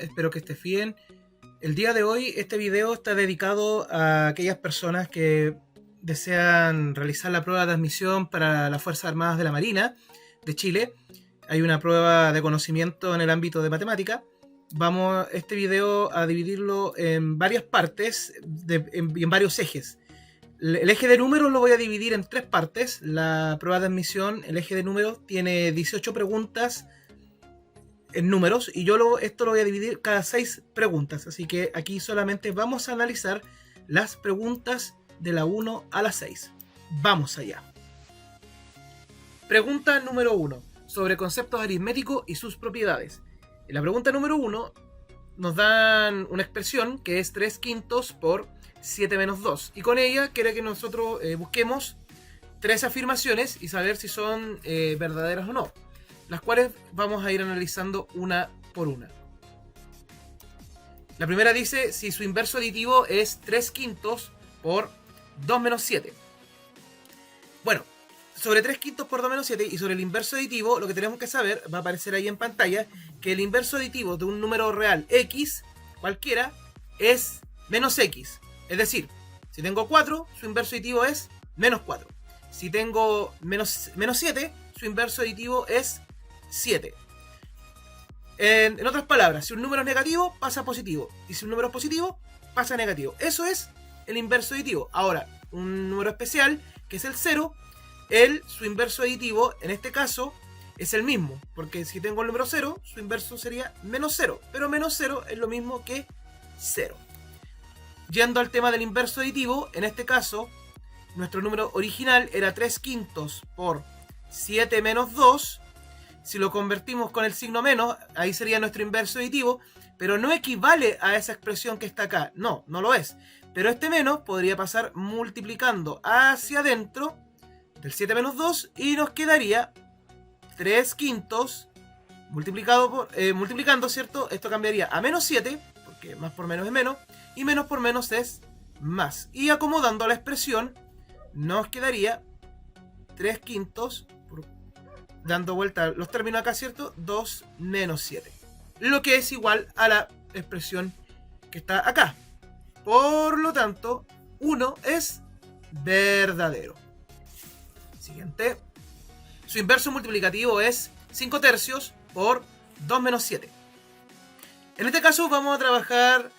espero que estés bien. El día de hoy este video está dedicado a aquellas personas que desean realizar la prueba de admisión para las Fuerzas Armadas de la Marina de Chile. Hay una prueba de conocimiento en el ámbito de matemática. Vamos este video a dividirlo en varias partes y en varios ejes. El eje de números lo voy a dividir en 3 partes. La prueba de admisión, el eje de números, tiene 18 preguntas en números y esto lo voy a dividir cada 6 preguntas. Así que aquí solamente vamos a analizar las preguntas de la 1 a la 6. Vamos allá. Pregunta número 1. Sobre conceptos aritméticos y sus propiedades. En la pregunta número 1 nos dan una expresión que es 3 quintos por 7 menos 2. Y con ella quiere que nosotros busquemos 3 afirmaciones y saber si son verdaderas o no. Las cuales vamos a ir analizando una por una. La primera dice si su inverso aditivo es 3 quintos por 2 menos 7. Bueno, sobre 3 quintos por 2 menos 7 y sobre el inverso aditivo, lo que tenemos que saber, va a aparecer ahí en pantalla, que el inverso aditivo de un número real x, cualquiera, es menos x. Es decir, si tengo 4, su inverso aditivo es menos 4. Si tengo menos 7, su inverso aditivo es 7. En otras palabras, si un número es negativo, pasa a positivo. Y si un número es positivo, pasa a negativo. Eso es el inverso aditivo. Ahora, un número especial, que es el 0, su inverso aditivo, en este caso, es el mismo. Porque si tengo el número 0, su inverso sería menos 0. Pero menos 0 es lo mismo que 0. Yendo al tema del inverso aditivo, en este caso, nuestro número original era 3 quintos por 7 menos 2. Si lo convertimos con el signo menos, ahí sería nuestro inverso aditivo, pero no equivale a esa expresión que está acá. No, no lo es. Pero este menos podría pasar multiplicando hacia adentro del 7 menos 2 y nos quedaría 3 quintos multiplicando, ¿cierto? Esto cambiaría a menos 7, porque más por menos es menos, y menos por menos es más. Y acomodando la expresión, nos quedaría 3 quintos, dando vuelta los términos acá, ¿cierto? 2 menos 7. Lo que es igual a la expresión que está acá. Por lo tanto, 1 es verdadero. Siguiente. Su inverso multiplicativo es 5 tercios por 2 menos 7. En este caso vamos a trabajar...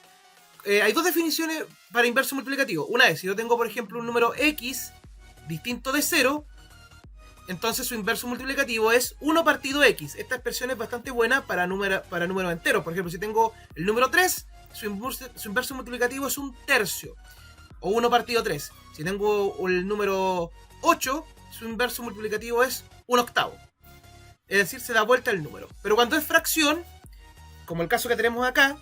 hay 2 definiciones para inverso multiplicativo. Una es, si yo tengo por ejemplo un número x distinto de 0, entonces su inverso multiplicativo es 1 partido x. Esta expresión es bastante buena para números enteros. Por ejemplo, si tengo el número 3, su inverso multiplicativo es 1 tercio. O 1 partido 3. Si tengo el número 8, su inverso multiplicativo es 1 octavo. Es decir, se da vuelta el número. Pero cuando es fracción, como el caso que tenemos acá,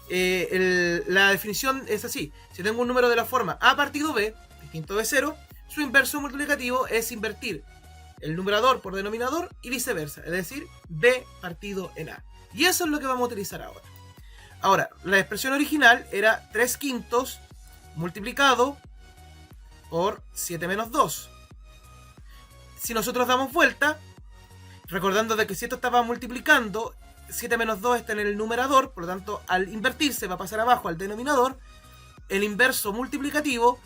la definición es así. Si tengo un número de la forma a partido b, distinto de 0, su inverso multiplicativo es invertir el numerador por denominador y viceversa, es decir, b partido en a. Y eso es lo que vamos a utilizar ahora. Ahora, la expresión original era 3 quintos multiplicado por 7 menos 2. Si nosotros damos vuelta, recordando de que si esto estaba multiplicando, 7 menos 2 está en el numerador, por lo tanto, al invertirse va a pasar abajo al denominador. El inverso multiplicativo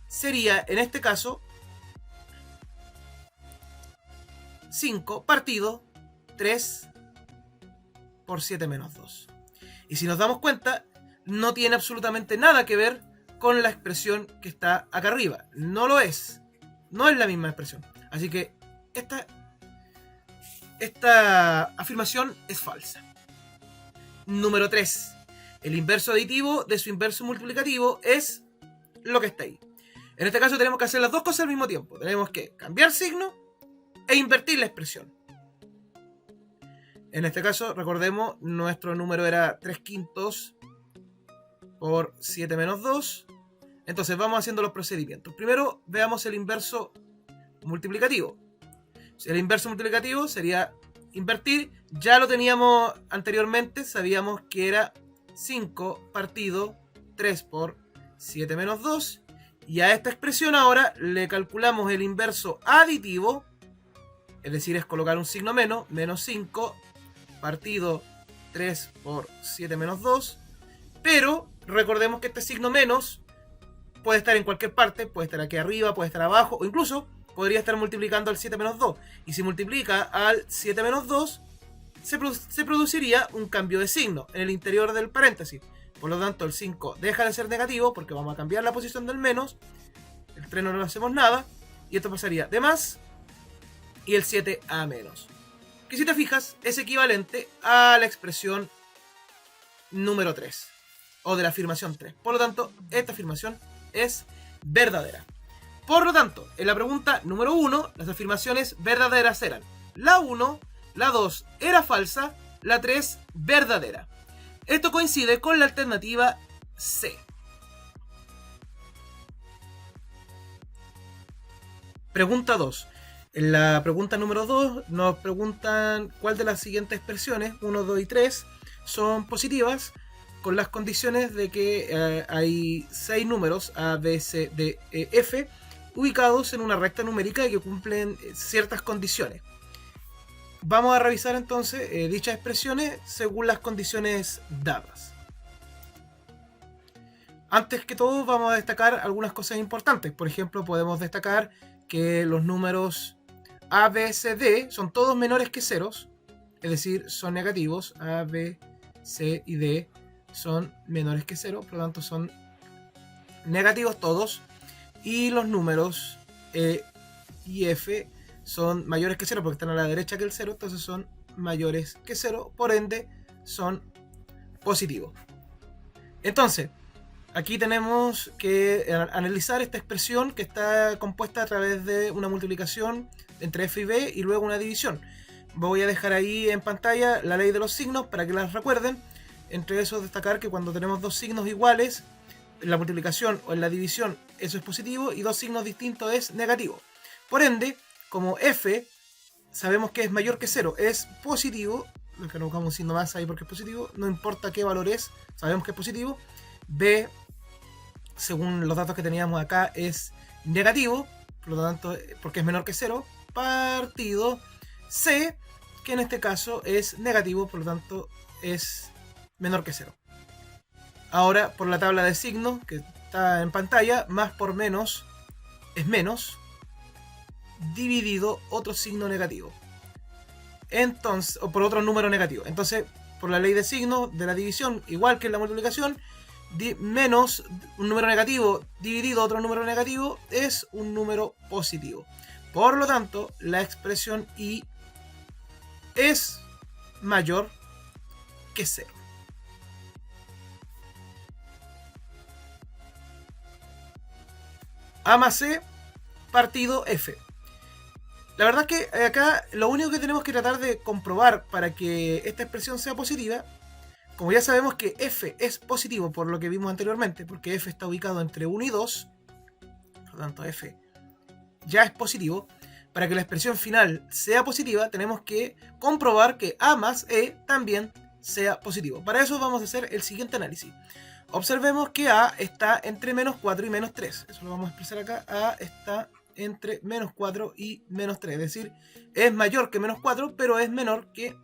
sería, en este caso, 5 partido 3 por 7 menos 2. Y si nos damos cuenta, no tiene absolutamente nada que ver con la expresión que está acá arriba. No lo es. No es la misma expresión. Así que esta afirmación es falsa. Número 3. El inverso aditivo de su inverso multiplicativo es lo que está ahí. En este caso tenemos que hacer las dos cosas al mismo tiempo. Tenemos que cambiar signo e invertir la expresión. En este caso, recordemos, nuestro número era 3 quintos por 7 menos 2. Entonces vamos haciendo los procedimientos. Primero veamos el inverso multiplicativo. El inverso multiplicativo sería invertir. Ya lo teníamos anteriormente, sabíamos que era 5 partido 3 por 7 menos 2. Y a esta expresión ahora le calculamos el inverso aditivo, es decir, es colocar un signo menos 5 partido 3 por 7 menos 2. Pero recordemos que este signo menos puede estar en cualquier parte, puede estar aquí arriba, puede estar abajo, o incluso podría estar multiplicando al 7 menos 2. Y si multiplica al 7 menos 2, se produciría un cambio de signo en el interior del paréntesis. Por lo tanto, el 5 deja de ser negativo porque vamos a cambiar la posición del menos. El 3 no le hacemos nada. Y esto pasaría de más. Y el 7 a menos. Que si te fijas, es equivalente a la expresión número 3. O de la afirmación 3. Por lo tanto, esta afirmación es verdadera. Por lo tanto, en la pregunta número 1, las afirmaciones verdaderas eran: la 1, la 2 era falsa, la 3 verdadera. Esto coincide con la alternativa C. Pregunta 2. En la pregunta número 2 nos preguntan cuál de las siguientes expresiones, 1, 2 y 3, son positivas, con las condiciones de que hay 6 números A, B, C, D, E, F ubicados en una recta numérica y que cumplen ciertas condiciones. Vamos a revisar entonces dichas expresiones según las condiciones dadas. Antes que todo vamos a destacar algunas cosas importantes. Por ejemplo, podemos destacar que los números A, B, C, D son todos menores que ceros, es decir, son negativos. A, B, C y D son menores que 0, por lo tanto son negativos todos. Y los números E y F son mayores que 0 porque están a la derecha que el 0, entonces son mayores que 0, por ende son positivos. Entonces, aquí tenemos que analizar esta expresión que está compuesta a través de una multiplicación entre F y B y luego una división. Voy a dejar ahí en pantalla la ley de los signos para que las recuerden. Entre eso destacar que cuando tenemos dos signos iguales, en la multiplicación o en la división eso es positivo y dos signos distintos es negativo. Por ende, como F sabemos que es mayor que 0, es positivo, le colocamos un signo más ahí porque es positivo, no importa qué valor es, sabemos que es positivo. B, según los datos que teníamos acá, es negativo, por lo tanto, porque es menor que 0, partido C, que en este caso es negativo, por lo tanto es menor que 0. Ahora, por la tabla de signos que está en pantalla, más por menos es menos, dividido otro signo negativo. Entonces, o por otro número negativo. Entonces, por la ley de signos de la división, igual que en la multiplicación, menos un número negativo dividido otro número negativo es un número positivo. Por lo tanto, la expresión I es mayor que 0. A más C partido F. La verdad es que acá lo único que tenemos que tratar de comprobar para que esta expresión sea positiva, como ya sabemos que F es positivo por lo que vimos anteriormente, porque F está ubicado entre 1 y 2, por lo tanto F ya es positivo. Para que la expresión final sea positiva, tenemos que comprobar que A más E también sea positivo. Para eso vamos a hacer el siguiente análisis. Observemos que A está entre menos 4 y menos 3. Eso lo vamos a expresar acá. A está entre menos 4 y menos 3. Es decir, es mayor que menos 4, pero es menor que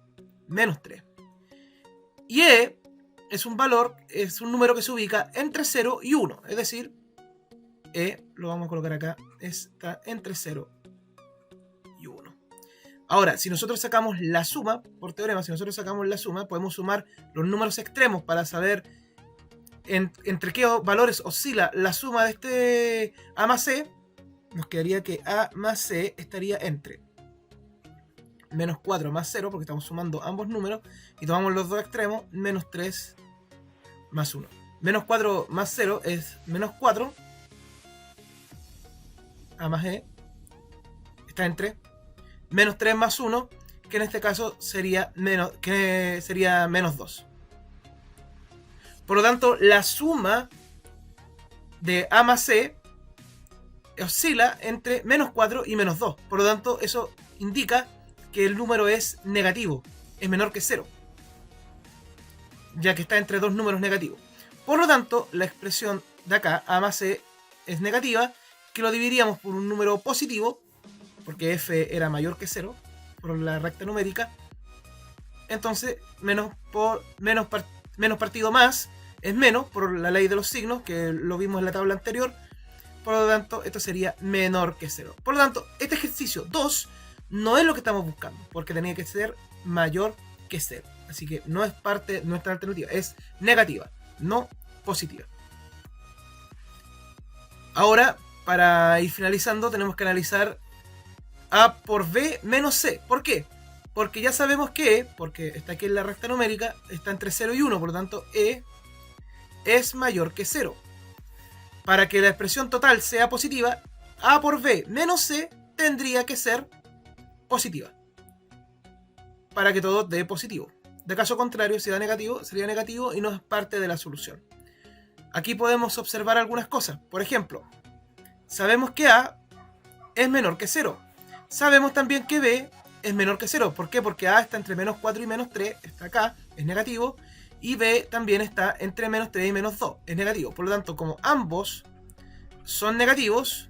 menos 3. Y E es un valor, es un número que se ubica entre 0 y 1. Es decir, E, lo vamos a colocar acá, está entre 0 y 1. Ahora, si nosotros sacamos la suma, por teorema, si nosotros sacamos la suma, podemos sumar los números extremos para saber entre qué valores oscila la suma de este A más C. Nos quedaría que A más C estaría entre menos 4 más 0, porque estamos sumando ambos números, y tomamos los dos extremos, menos 3 más 1. Menos 4 más 0 es menos 4. A más E está entre menos 3 más 1, que en este caso sería menos 2. Por lo tanto, la suma de A más C oscila entre menos 4 y menos 2. Por lo tanto, eso indica que el número es negativo, es menor que 0, ya que está entre dos números negativos. Por lo tanto, la expresión de acá, A más C, es negativa, que lo dividiríamos por un número positivo, porque F era mayor que 0, por la recta numérica, entonces menos partido más es menos por la ley de los signos, que lo vimos en la tabla anterior. Por lo tanto, esto sería menor que 0. Por lo tanto, este ejercicio 2 no es lo que estamos buscando, porque tenía que ser mayor que 0. Así que no es parte de nuestra alternativa, es negativa, no positiva. Ahora, para ir finalizando, tenemos que analizar A por B menos C. ¿Por qué? Porque ya sabemos que E, porque está aquí en la recta numérica, está entre 0 y 1, por lo tanto E es mayor que 0. Para que la expresión total sea positiva, A por B menos C tendría que ser positiva. Para que todo dé positivo. De caso contrario, si da negativo, sería negativo y no es parte de la solución. Aquí podemos observar algunas cosas. Por ejemplo, sabemos que A es menor que 0. Sabemos también que B es menor que 0. ¿Por qué? Porque A está entre menos 4 y menos 3, está acá, es negativo. Y B también está entre menos 3 y menos 2, es negativo. Por lo tanto, como ambos son negativos,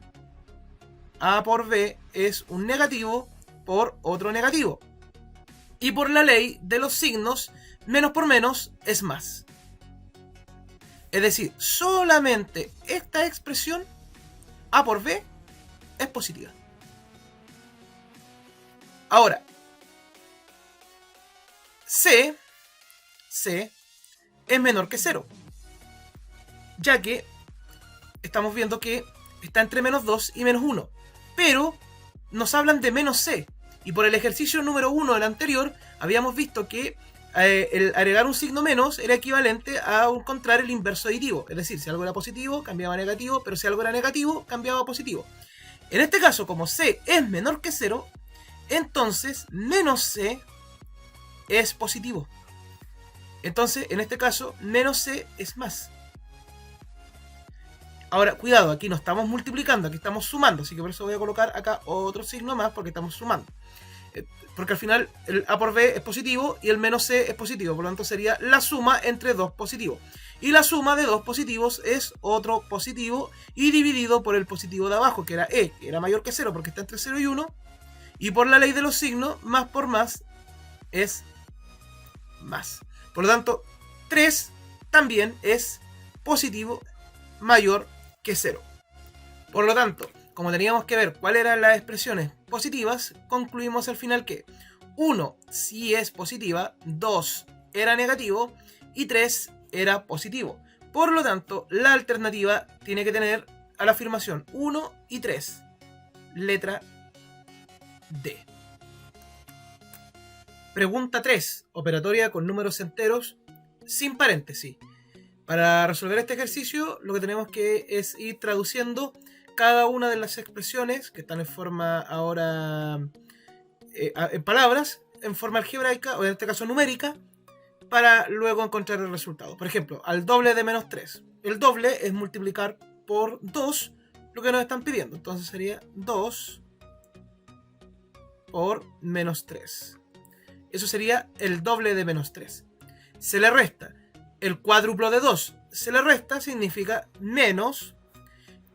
A por B es un negativo por otro negativo. Y por la ley de los signos, menos por menos es más. Es decir, solamente esta expresión, A por B, es positiva. Ahora, C es menor que 0, ya que estamos viendo que está entre menos 2 y menos 1, pero nos hablan de menos C, y por el ejercicio número 1 del anterior, habíamos visto que el agregar un signo menos era equivalente a encontrar el inverso aditivo, es decir, si algo era positivo, cambiaba a negativo, pero si algo era negativo, cambiaba a positivo. En este caso, como C es menor que 0, entonces menos C es positivo. Entonces, en este caso, menos C es más. Ahora, cuidado, aquí no estamos multiplicando, aquí estamos sumando, así que por eso voy a colocar acá otro signo más, porque estamos sumando. Porque al final el A por B es positivo y el menos C es positivo, por lo tanto sería la suma entre dos positivos. Y la suma de dos positivos es otro positivo y dividido por el positivo de abajo, que era E, que era mayor que 0 porque está entre 0 y 1. Y por la ley de los signos, más por más es más. Por lo tanto, 3 también es positivo mayor que 0. Por lo tanto, como teníamos que ver cuáles eran las expresiones positivas, concluimos al final que 1 sí es positiva, 2 era negativo y 3 era positivo. Por lo tanto, la alternativa tiene que tener a la afirmación 1 y 3. Letra D. Pregunta 3. Operatoria con números enteros sin paréntesis. Para resolver este ejercicio, lo que tenemos que es ir traduciendo cada una de las expresiones que están en forma ahora en palabras, en forma algebraica o en este caso numérica, para luego encontrar el resultado. Por ejemplo, al doble de menos 3. El doble es multiplicar por 2 lo que nos están pidiendo. Entonces sería 2 por menos 3. Eso sería el doble de menos 3. Se le resta el cuádruplo de 2. Se le resta significa menos.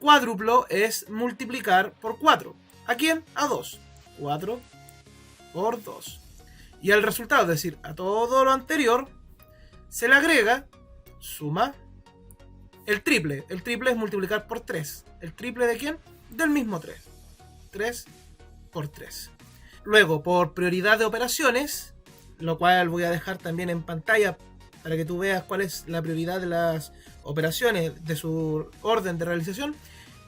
Cuádruplo es multiplicar por 4. ¿A quién? A 2. 4 por 2. Y al resultado, es decir, a todo lo anterior, se le agrega, suma, el triple. El triple es multiplicar por 3. ¿El triple de quién? Del mismo 3. 3 por 3. Luego, por prioridad de operaciones, lo cual voy a dejar también en pantalla para que tú veas cuál es la prioridad de las operaciones de su orden de realización.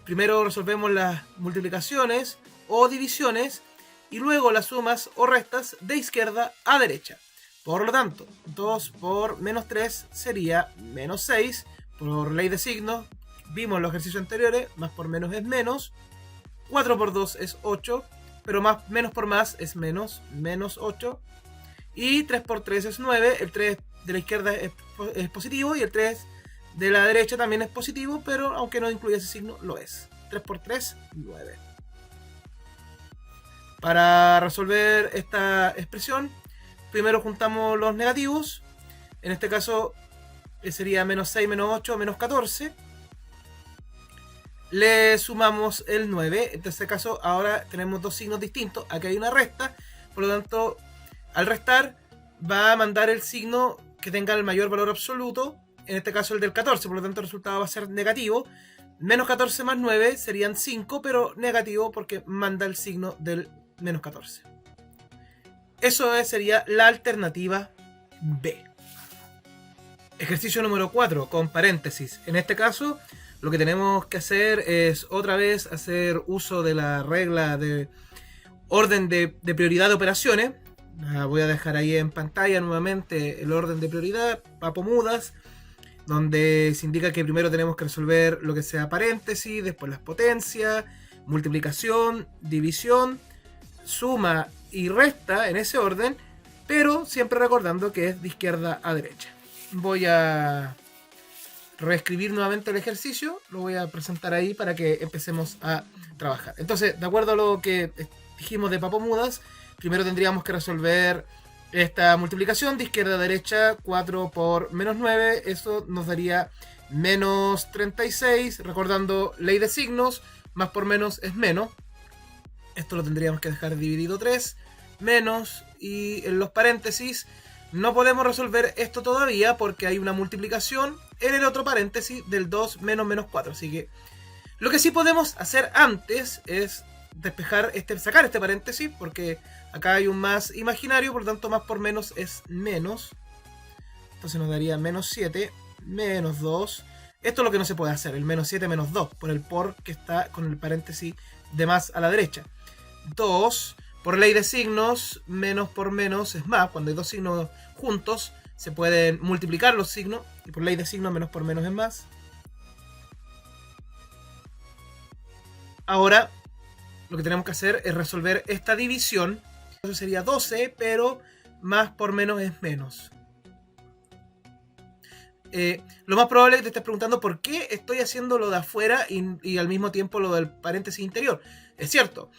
Primero resolvemos las multiplicaciones o divisiones y luego las sumas o restas de izquierda a derecha. Por lo tanto, 2 por menos 3 sería menos 6. Por ley de signos, vimos en los ejercicios anteriores, más por menos es menos. 4 por 2 es 8, pero más, menos por más es menos, menos 8. Y 3 por 3 es 9, el 3 de la izquierda es positivo y el 3 de la derecha también es positivo, pero aunque no incluye ese signo, lo es. 3 por 3, 9. Para resolver esta expresión, primero juntamos los negativos. En este caso sería menos 6, menos 8, menos 14. Le sumamos el 9. En este caso, ahora tenemos dos signos distintos. Aquí hay una resta. Por lo tanto, al restar, va a mandar el signo que tenga el mayor valor absoluto, en este caso el del 14, por lo tanto el resultado va a ser negativo. Menos 14 más 9 serían 5, pero negativo porque manda el signo del menos 14. Eso sería la alternativa B. Ejercicio número 4, con paréntesis. En este caso, lo que tenemos que hacer es otra vez hacer uso de la regla de orden de prioridad de operaciones. Voy a dejar ahí en pantalla nuevamente el orden de prioridad, papomudas, donde se indica que primero tenemos que resolver lo que sea paréntesis, después las potencias, multiplicación, división, suma y resta en ese orden, pero siempre recordando que es de izquierda a derecha. Voy a reescribir nuevamente el ejercicio, lo voy a presentar ahí para que empecemos a trabajar. Entonces, de acuerdo a lo que dijimos de papomudas, primero tendríamos que resolver esta multiplicación de izquierda a derecha, 4 por menos 9, eso nos daría menos 36, recordando ley de signos, más por menos es menos. Esto lo tendríamos que dejar dividido 3, menos, y en los paréntesis no podemos resolver esto todavía porque hay una multiplicación en el otro paréntesis del 2 menos menos 4, así que lo que sí podemos hacer antes es despejar sacar este paréntesis, porque acá hay un más imaginario, por lo tanto más por menos es menos. Entonces nos daría menos 7, menos 2. Esto es lo que no se puede hacer, el menos 7 menos 2, por el por que está con el paréntesis de más a la derecha. 2, por ley de signos, menos por menos es más. Cuando hay dos signos juntos, se pueden multiplicar los signos, y por ley de signos, menos por menos es más. Ahora, lo que tenemos que hacer es resolver esta división. Eso sería 12, pero más por menos es menos. Lo más probable es que te estés preguntando por qué estoy haciendo lo de afuera y al mismo tiempo lo del paréntesis interior. Es cierto,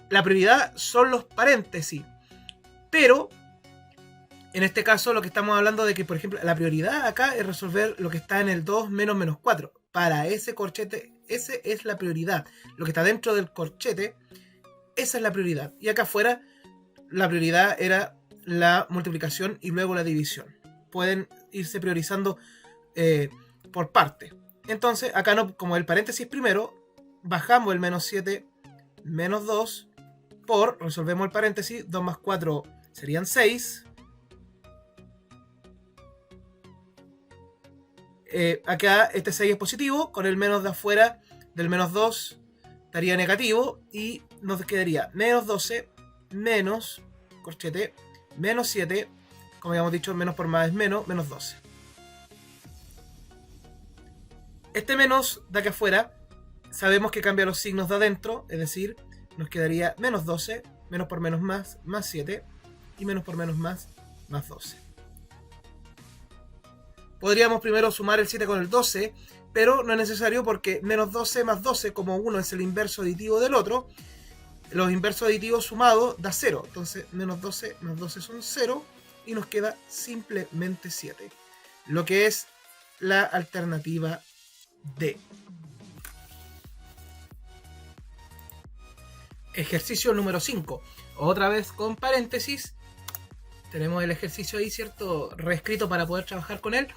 la prioridad son los paréntesis, pero en este caso lo que estamos hablando de que, por ejemplo, la prioridad acá es resolver lo que está en el 2 menos menos 4. Para ese corchete, esa es la prioridad. Lo que está dentro del corchete, esa es la prioridad. Y acá afuera, la prioridad era la multiplicación y luego la división. Pueden irse priorizando por parte. Entonces, acá no, como el paréntesis primero, bajamos el menos 7, menos 2, por, resolvemos el paréntesis, 2 más 4 serían 6. Acá este 6 es positivo, con el menos de afuera del menos 2 estaría negativo y nos quedaría menos 12 menos, corchete, menos 7, como habíamos dicho, menos por más es menos, menos 12. Este menos de acá afuera sabemos que cambia los signos de adentro, es decir, nos quedaría menos 12, menos por menos más, más 7, y menos por menos más, más 12. Podríamos primero sumar el 7 con el 12, pero no es necesario porque menos 12 más 12, como uno es el inverso aditivo del otro, los inversos aditivos sumados da 0. Entonces menos 12 más 12 son 0 y nos queda simplemente 7. Lo que es la alternativa D. Ejercicio número 5. Otra vez con paréntesis. Tenemos el ejercicio ahí, ¿cierto? Reescrito para poder trabajar con él.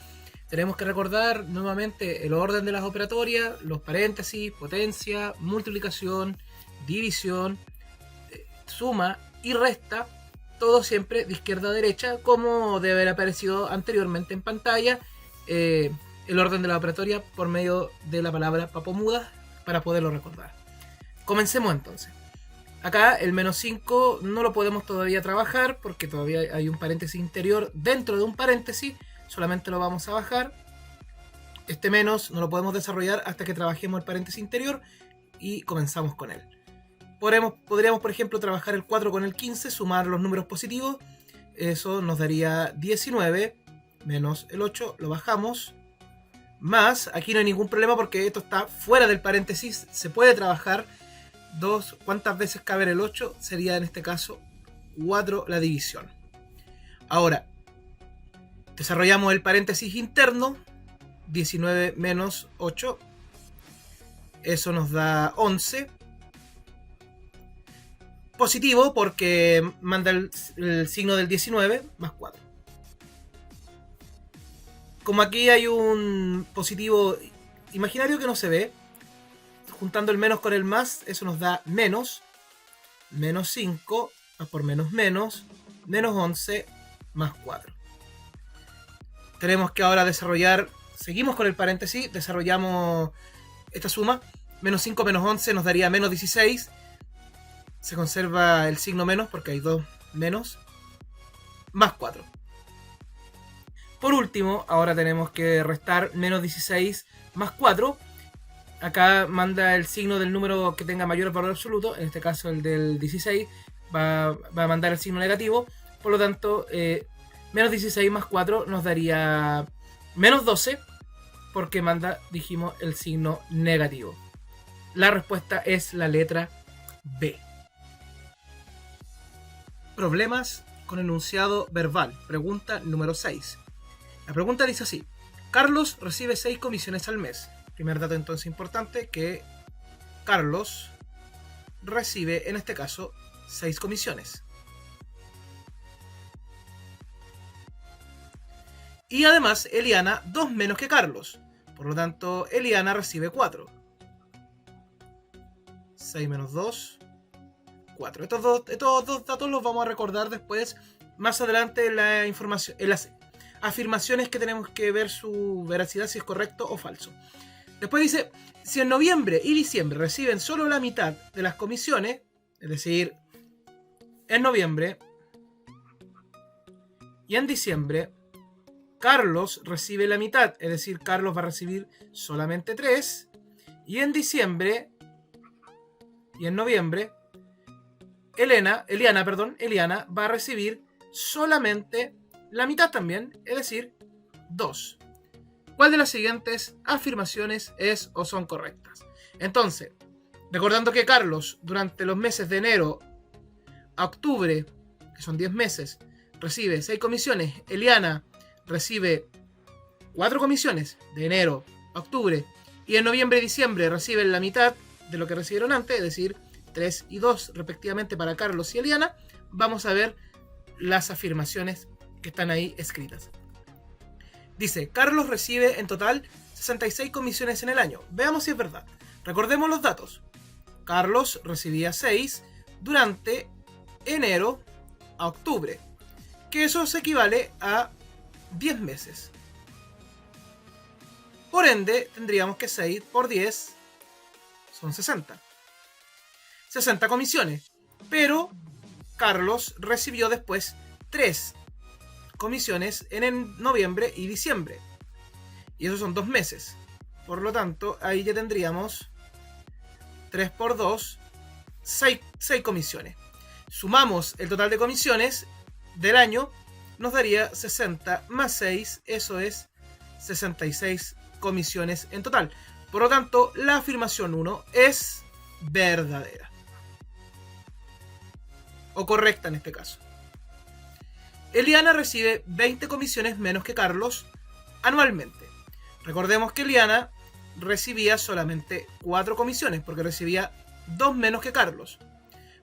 Tenemos que recordar nuevamente el orden de las operatorias, los paréntesis, potencia, multiplicación, división, suma y resta. Todo siempre de izquierda a derecha, como debe haber aparecido anteriormente en pantalla. El orden de la operatoria por medio de la palabra papomudas para poderlo recordar. Comencemos entonces. Acá el menos 5 no lo podemos todavía trabajar porque todavía hay un paréntesis interior dentro de un paréntesis. Solamente lo vamos a bajar. Este menos no lo podemos desarrollar hasta que trabajemos el paréntesis interior y comenzamos con él. Podríamos, por ejemplo, trabajar el 4 con el 15, sumar los números positivos. Eso nos daría 19 menos el 8, lo bajamos. Más, aquí no hay ningún problema porque esto está fuera del paréntesis, se puede trabajar. 2, ¿cuántas veces cabe en el 8? Sería en este caso 4 la división. Ahora, desarrollamos el paréntesis interno, 19 menos 8, eso nos da 11. positivo porque manda el signo del 19 más 4. Como aquí hay un positivo imaginario que no se ve, juntando el menos con el más, eso nos da menos 5, más por menos, menos 11, más 4. Tenemos que ahora desarrollar, seguimos con el paréntesis, desarrollamos esta suma. Menos 5 menos 11 nos daría menos 16. Se conserva el signo menos porque hay dos menos. Más 4. Por último, ahora tenemos que restar menos 16 más 4. Acá manda el signo del número que tenga mayor valor absoluto. En este caso el del 16 va a mandar el signo negativo. Por lo tanto, menos 16 más 4 nos daría menos 12. Porque manda, dijimos, el signo negativo. La respuesta es la letra B. Problemas con enunciado verbal. Pregunta número 6. La pregunta dice así. Carlos recibe 6 comisiones al mes. Primer dato entonces importante, que Carlos recibe, en este caso, 6 comisiones. Y además, Eliana, 2 menos que Carlos. Por lo tanto, Eliana recibe 4. 6 menos 2, 4. Estos dos datos los vamos a recordar después, más adelante en la información, en las afirmaciones que tenemos que ver su veracidad, si es correcto o falso. Después dice, si en noviembre y diciembre reciben solo la mitad de las comisiones, es decir, en noviembre y en diciembre, Carlos recibe la mitad, es decir, Carlos va a recibir solamente 3, y en diciembre y en noviembre, Eliana va a recibir solamente la mitad también, es decir, 2. ¿Cuál de las siguientes afirmaciones es o son correctas? Entonces, recordando que Carlos durante los meses de enero a octubre, que son 10 meses, recibe 6 comisiones, Eliana recibe 4 comisiones de enero a octubre, y en noviembre y diciembre reciben la mitad de lo que recibieron antes, es decir, 3 y 2 respectivamente para Carlos y Eliana. Vamos a ver las afirmaciones que están ahí escritas. Dice, Carlos recibe en total 66 comisiones en el año. Veamos si es verdad. Recordemos los datos. Carlos recibía 6 durante enero a octubre, que eso se equivale a 10 meses. Por ende, tendríamos que 6 por 10 son 60. 60 comisiones. Pero Carlos recibió después 3 comisiones en noviembre y diciembre. Y esos son 2 meses. Por lo tanto, ahí ya tendríamos 3 por 2, 6 comisiones. Sumamos el total de comisiones del año, nos daría 60 más 6, eso es 66 comisiones en total. Por lo tanto, la afirmación 1 es verdadera. O correcta en este caso. Eliana recibe 20 comisiones menos que Carlos anualmente. Recordemos que Eliana recibía solamente 4 comisiones, porque recibía 2 menos que Carlos.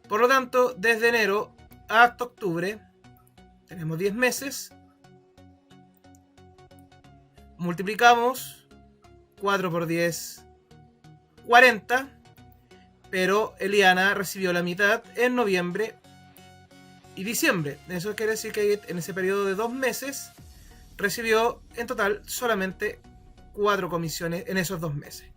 Por lo tanto, desde enero hasta octubre tenemos 10 meses. Multiplicamos 4 por 10, 40. Pero Eliana recibió la mitad en noviembre y diciembre. Eso quiere decir que en ese periodo de 2 meses recibió en total solamente 4 comisiones en esos 2 meses.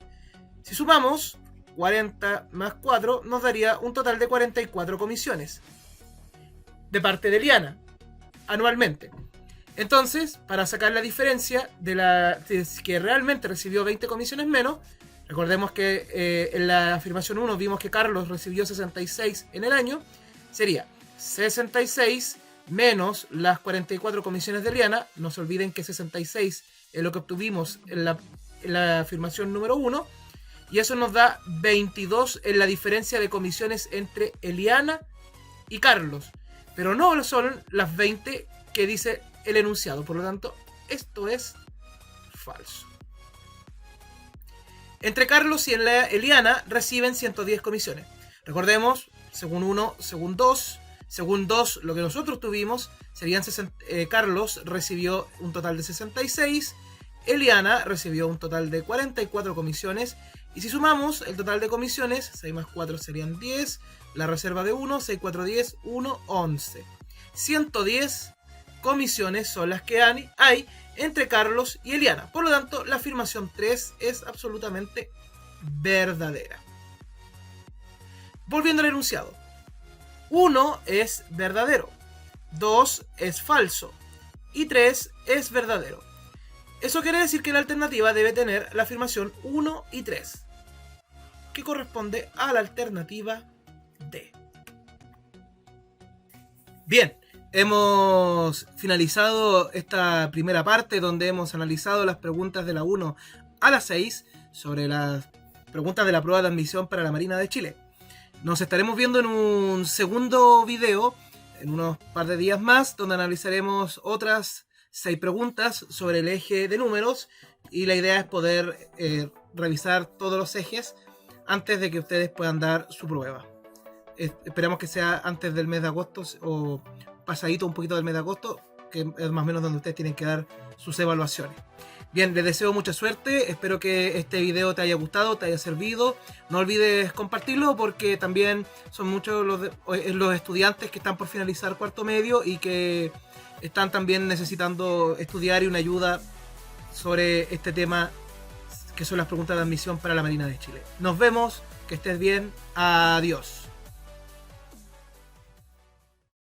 Si sumamos 40 más 4, nos daría un total de 44 comisiones de parte de Eliana anualmente. Entonces, para sacar la diferencia de que realmente recibió 20 comisiones menos, recordemos que en la afirmación 1 vimos que Carlos recibió 66 en el año, sería 66 menos las 44 comisiones de Eliana. No se olviden que 66 es lo que obtuvimos en la afirmación número 1, y eso nos da 22 en la diferencia de comisiones entre Eliana y Carlos, pero no son las 20 que dice el enunciado. Por lo tanto, esto es falso. Entre Carlos y Eliana reciben 110 comisiones. Recordemos, según 1, según 2. Según 2, lo que nosotros tuvimos serían Carlos recibió un total de 66, Eliana recibió un total de 44 comisiones, y si sumamos el total de comisiones, 6 más 4 serían 10, la reserva de 1, 6, 4, 10, 1, 11. 110 comisiones son las que hay entre Carlos y Eliana. Por lo tanto, la afirmación 3 es absolutamente verdadera. Volviendo al enunciado. 1 es verdadero, 2 es falso y 3 es verdadero. Eso quiere decir que la alternativa debe tener la afirmación 1 y 3, que corresponde a la alternativa D. Bien, hemos finalizado esta primera parte donde hemos analizado las preguntas de la 1 a la 6 sobre las preguntas de la prueba de admisión para la Marina de Chile. Nos estaremos viendo en un segundo video en unos par de días más, donde analizaremos otras 6 preguntas sobre el eje de números, y la idea es poder revisar todos los ejes antes de que ustedes puedan dar su prueba. Esperamos que sea antes del mes de agosto o pasadito un poquito del mes de agosto, que es más o menos donde ustedes tienen que dar sus evaluaciones. Bien, les deseo mucha suerte, espero que este video te haya gustado, te haya servido. No olvides compartirlo porque también son muchos los estudiantes que están por finalizar cuarto medio y que están también necesitando estudiar y una ayuda sobre este tema que son las preguntas de admisión para la Marina de Chile. Nos vemos, que estés bien, adiós.